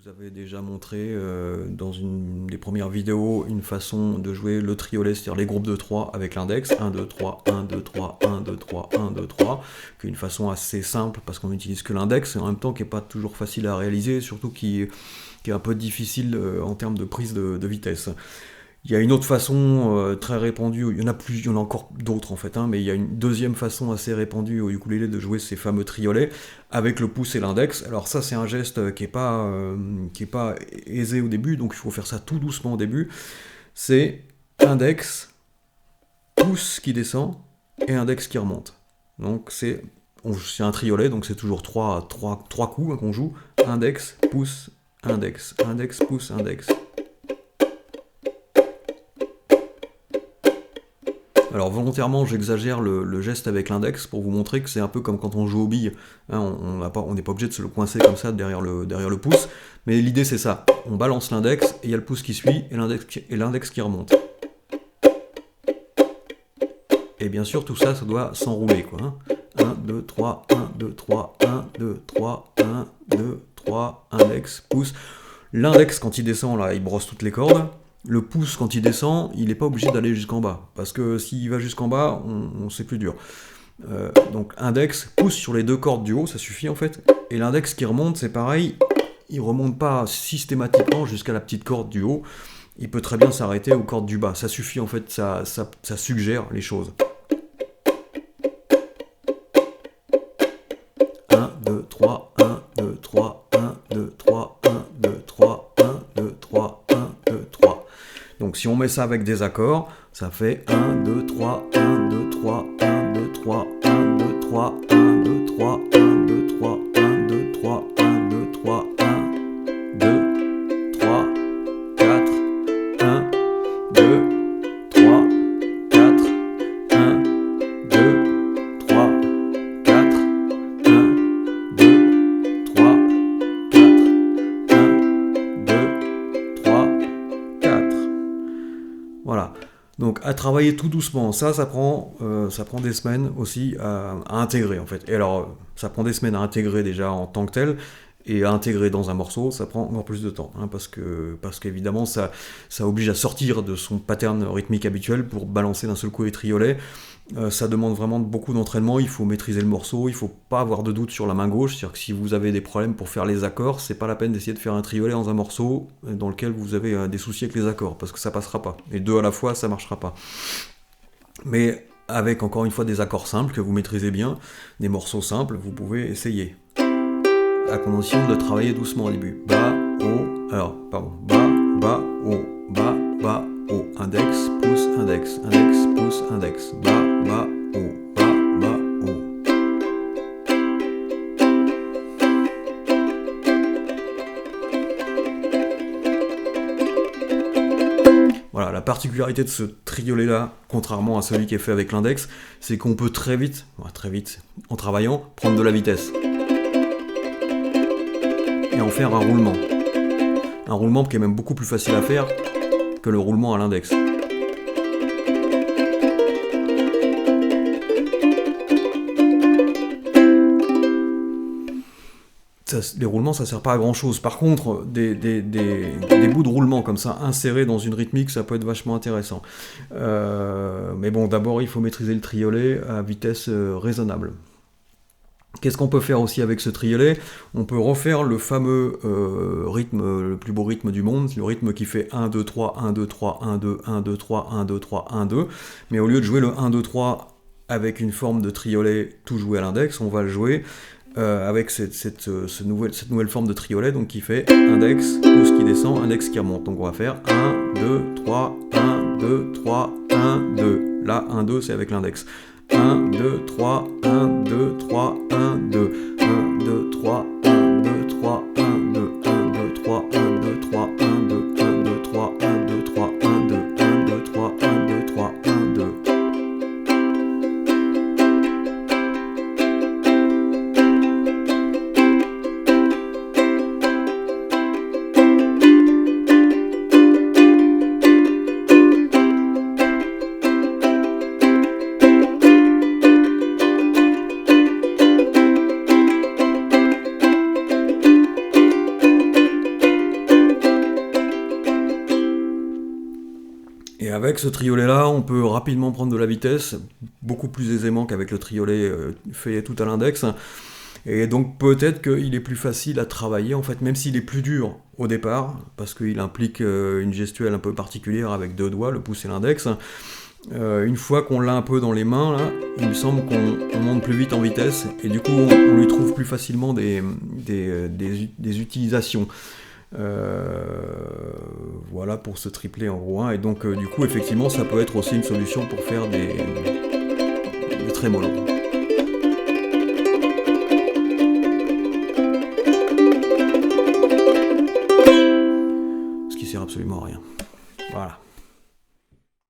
vous avez déjà montré dans une des premières vidéos une façon de jouer le triolet, c'est-à-dire les groupes de 3 avec l'index, 1, 2, 3, 1, 2, 3, 1, 2, 3, 1, 2, 3, qui est une façon assez simple parce qu'on n'utilise que l'index, et en même temps qui n'est pas toujours facile à réaliser, surtout qui est un peu difficile en termes de prise de vitesse. Il y a une autre façon très répandue, il y en a encore d'autres en fait, mais il y a une deuxième façon assez répandue au ukulélé de jouer ces fameux triolets avec le pouce et l'index. Alors ça c'est un geste qui est pas aisé au début, donc il faut faire ça tout doucement au début. C'est index, pouce qui descend et index qui remonte. Donc c'est un triolet, donc c'est toujours trois coups qu'on joue. Index, pouce, index, index, pouce, index. Alors volontairement j'exagère le geste avec l'index pour vous montrer que c'est un peu comme quand on joue aux billes, on n'est pas obligé de se le coincer comme ça derrière le pouce, mais l'idée c'est ça, on balance l'index et il y a le pouce qui suit et l'index qui remonte. Et bien sûr tout ça doit s'enrouler quoi. 1, 2, 3, 1, 2, 3, 1, 2, 3, 1, 2, 3, index, pouce. L'index quand il descend là il brosse toutes les cordes. Le pouce, quand il descend, il n'est pas obligé d'aller jusqu'en bas, parce que s'il va jusqu'en bas, c'est plus dur. Donc index, pouce sur les deux cordes du haut, ça suffit en fait. Et l'index qui remonte, c'est pareil, il remonte pas systématiquement jusqu'à la petite corde du haut, il peut très bien s'arrêter aux cordes du bas. Ça suffit en fait, ça suggère les choses. 1, 2, 3, 1, 2, 3, 1, 2, 3, 1, 2, 3, 1, 2, 3, 1, 2, 3. Donc si on met ça avec des accords, ça fait 1, 2, 3, 1, 2, 3, 1, 2, 3, 1, 2, 3, 1, 2, 3, 1, 2, 3, 1, 2, 3, 1, 2, 3, 1, 2, 3, 4, 1, 2, 3, 4, 1, 2, 3, 4, 1, 2, 3, 4, 1, 2, 3, 4. Voilà, donc à travailler tout doucement, ça prend des semaines aussi à intégrer en fait. Et alors, ça prend des semaines à intégrer déjà en tant que tel, et à intégrer dans un morceau, ça prend encore plus de temps, parce qu'évidemment ça oblige à sortir de son pattern rythmique habituel pour balancer d'un seul coup les triolets. Ça demande vraiment beaucoup d'entraînement, il faut maîtriser le morceau, il faut pas avoir de doute sur la main gauche, c'est-à-dire que si vous avez des problèmes pour faire les accords, c'est pas la peine d'essayer de faire un triolet dans un morceau dans lequel vous avez des soucis avec les accords, parce que ça passera pas. Et deux à la fois, ça marchera pas. Mais avec encore une fois des accords simples que vous maîtrisez bien, des morceaux simples, vous pouvez essayer. À condition de travailler doucement au début. Bas, haut, bas, haut, bas, haut, index, pouce, index, pouce, index, bas, haut, bas, haut. Voilà, la particularité de ce triolet-là, contrairement à celui qui est fait avec l'index, c'est qu'on peut très vite, en travaillant, prendre de la vitesse. Et en faire un roulement. Un roulement qui est même beaucoup plus facile à faire que le roulement à l'index. Les roulements, ça sert pas à grand chose. Par contre, des bouts de roulement comme ça, insérés dans une rythmique, ça peut être vachement intéressant. Mais bon, d'abord, il faut maîtriser le triolet à vitesse raisonnable. Qu'est-ce qu'on peut faire aussi avec ce triolet ? On peut refaire le fameux rythme, le plus beau rythme du monde, le rythme qui fait 1, 2, 3, 1, 2, 3, 1, 2, 1, 2, 3, 1, 2, 3, 1, 2. Mais au lieu de jouer le 1, 2, 3 avec une forme de triolet tout joué à l'index, on va le jouer avec cette nouvelle forme de triolet, donc qui fait index, pouce qui descend, index qui remonte. Donc on va faire 1, 2, 3, 1, 2, 3, 1, 2. Là, 1, 2, c'est avec l'index. 1, 2, 3, 1, 2, 3, 1, 2, 1, 2, 3, 1, 2, 3, 1, 2, 1, 2, 3, 1, 2, 3, 1, 2, 1, 2, 3, 1, 2, 3, 1, 2, 1, 2, 3, 1, 2, 3, 1, 2. avec ce triolet-là, on peut rapidement prendre de la vitesse, beaucoup plus aisément qu'avec le triolet fait tout à l'index. Et donc peut-être qu'il est plus facile à travailler, en fait, même s'il est plus dur au départ, parce qu'il implique une gestuelle un peu particulière avec 2 doigts, le pouce et l'index. Une fois qu'on l'a un peu dans les mains, là, il me semble qu'on monte plus vite en vitesse, et du coup on lui trouve plus facilement des utilisations. Voilà pour ce triplet en gros 1, et donc du coup effectivement ça peut être aussi une solution pour faire des trémolos. Ce qui sert absolument à rien. Voilà.